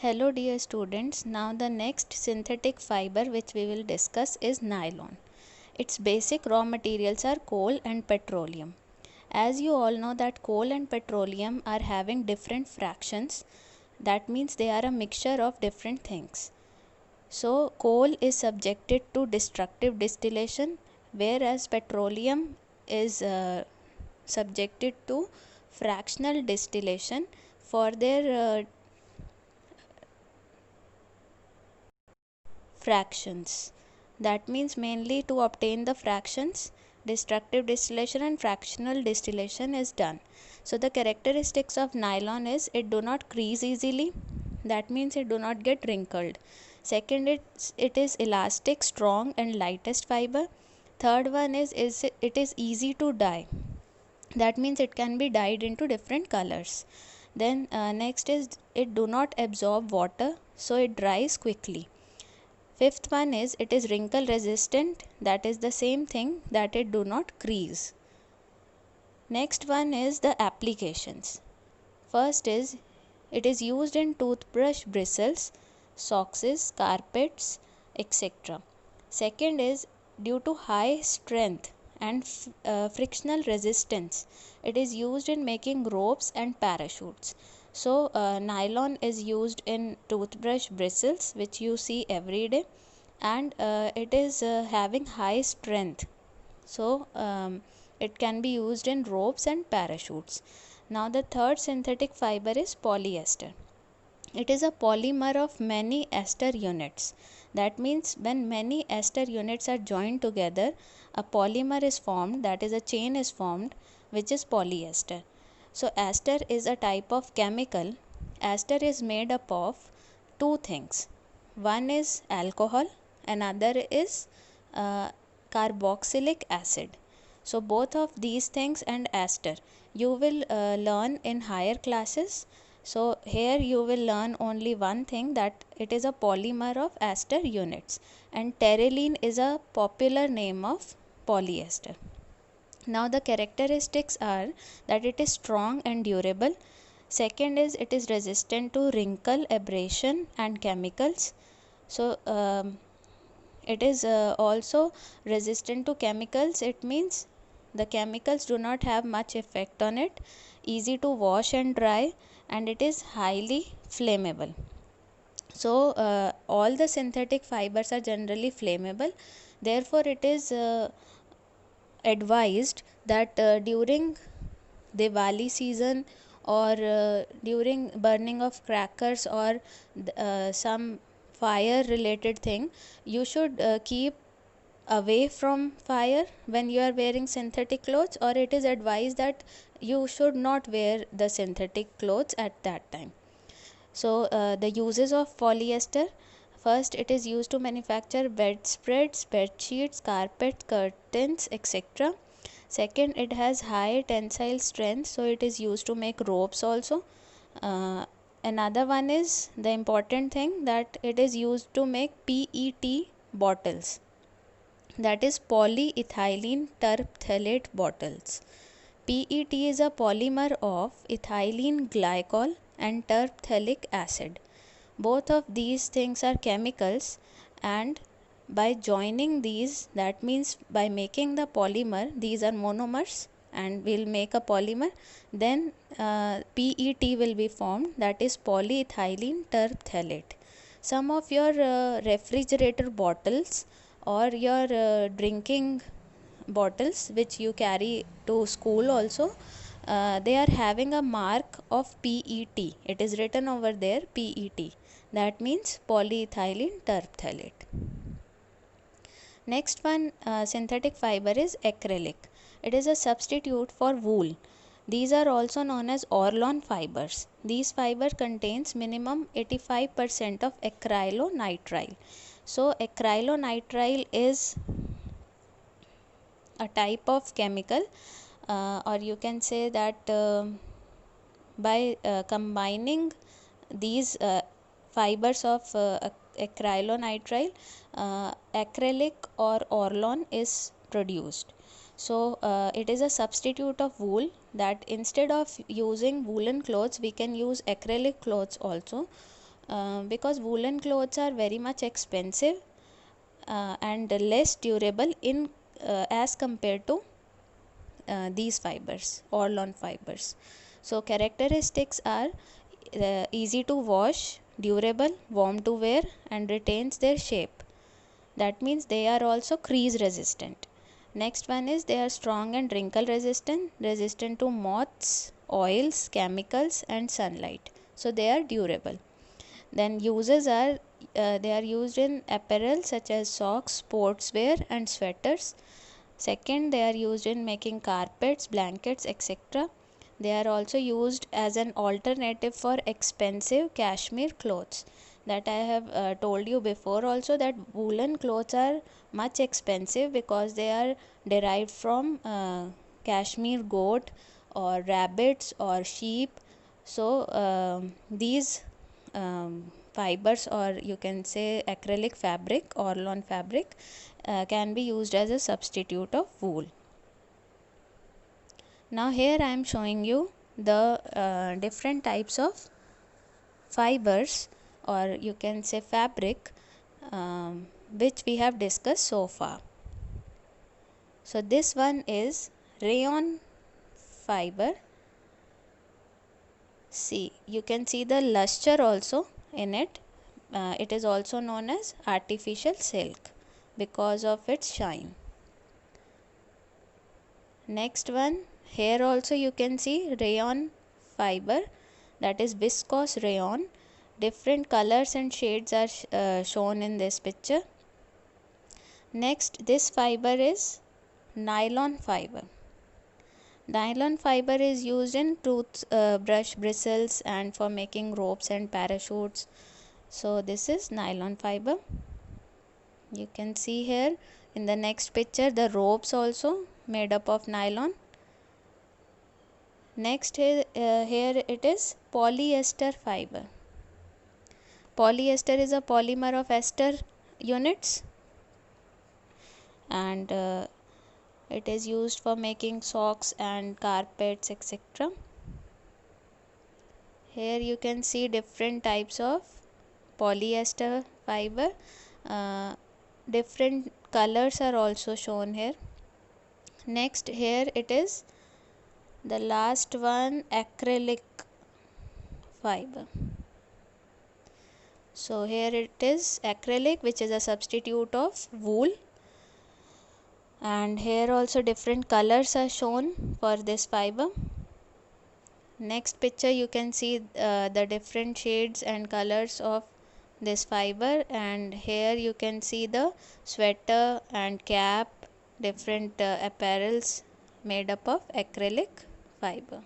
Hello dear students, now the next synthetic fiber which we will discuss is nylon. Its basic raw materials are coal and petroleum. As you all know that coal and petroleum are having different fractions, that means they are a mixture of different things. So coal is subjected to destructive distillation, whereas petroleum is subjected to fractional distillation for their fractions. That means mainly to obtain the fractions, destructive distillation and fractional distillation is done. So the characteristics of nylon is it do not crease easily. That means it do not get wrinkled. Second, it is elastic, strong and lightest fiber. Third one is it is easy to dye. That means it can be dyed into different colors. Then next is it do not absorb water, so it dries quickly. Fifth one is it is wrinkle resistant, that is the same thing that it do not crease. Next one is the applications. First is it is used in toothbrush bristles, socks, carpets, etc. Second is due to high strength and frictional resistance, it is used in making ropes and parachutes. So nylon is used in toothbrush bristles, which you see every day, and it is having high strength. So it can be used in ropes and parachutes. Now the third synthetic fiber is polyester. It is a polymer of many ester units. That means when many ester units are joined together, a polymer is formed, that is a chain is formed, which is polyester. So ester is a type of chemical. Ester is made up of two things. One is alcohol, another is carboxylic acid. So both of these things and ester you will learn in higher classes. So here you will learn only one thing, that it is a polymer of ester units, and terylene is a popular name of polyester. Now the characteristics are that it is strong and durable. Second is it is resistant to wrinkle, abrasion and chemicals. So it is also resistant to chemicals. It means the chemicals do not have much effect on it, easy to wash and dry, and it is highly flammable. So all the synthetic fibers are generally flammable. Therefore it is advised that during Diwali season or during burning of crackers or some fire related thing, you should keep away from fire when you are wearing synthetic clothes, or it is advised that you should not wear the synthetic clothes at that time. So the uses of polyester: first, it is used to manufacture bedspreads, bed sheets, carpets, curtains, etc. Second, it has high tensile strength, so it is used to make ropes also. Another one is the important thing, that it is used to make PET bottles, that is polyethylene terephthalate bottles. PET is a polymer of ethylene glycol and terephthalic acid. Both of these things are chemicals, and by joining these, that means by making the polymer, these are monomers and will make a polymer, then PET will be formed, that is polyethylene terephthalate. Some of your refrigerator bottles or your drinking bottles which you carry to school also, they are having a mark of PET. It is written over there PET, that means polyethylene terephthalate. Next one synthetic fiber is acrylic. It is a substitute for wool. These are also known as Orlon fibers. These fiber contains minimum 85% of acrylonitrile. So acrylonitrile is a type of chemical, or you can say that by combining these fibers of acrylonitrile, acrylic or Orlon is produced. So it is a substitute of wool, that instead of using woolen clothes we can use acrylic clothes also. because woolen clothes are very much expensive and less durable in as compared to these fibers, Orlon fibers. So characteristics are easy to wash, durable, warm to wear, and retains their shape. That means they are also crease resistant. Next one is they are strong and wrinkle resistant, resistant to moths, oils, chemicals, and sunlight. So they are durable. Then uses are they are used in apparel such as socks, sportswear, and sweaters. Second, they are used in making carpets, blankets, etc. They are also used as an alternative for expensive cashmere clothes. That I have told you before also, that woolen clothes are much expensive because they are derived from cashmere goat or rabbits or sheep. So these fibers, or you can say acrylic fabric or lawn fabric, can be used as a substitute of wool. Now here I am showing you the different types of fibers, or you can say fabric, which we have discussed so far. So this one is rayon fiber. See, you can see the luster also in it. It is also known as artificial silk because of its shine. Next one, here also you can see rayon fiber, that is viscose rayon. Different colors and shades are shown in this picture. Next, this fiber is nylon fiber. Nylon fiber is used in toothbrush bristles and for making ropes and parachutes. So this is nylon fiber. You can see here in the next picture the ropes also made up of nylon. Next here it is polyester fiber. Polyester is a polymer of ester units, and it is used for making socks and carpets, etc. Here you can see different types of polyester fiber. Different colors are also shown here. Next, here it is the last one, acrylic fiber. So here it is acrylic, which is a substitute of wool, and here also different colors are shown for this fiber. Next picture you can see the different shades and colors of this fiber, and here you can see the sweater and cap, different apparels made up of acrylic fiber.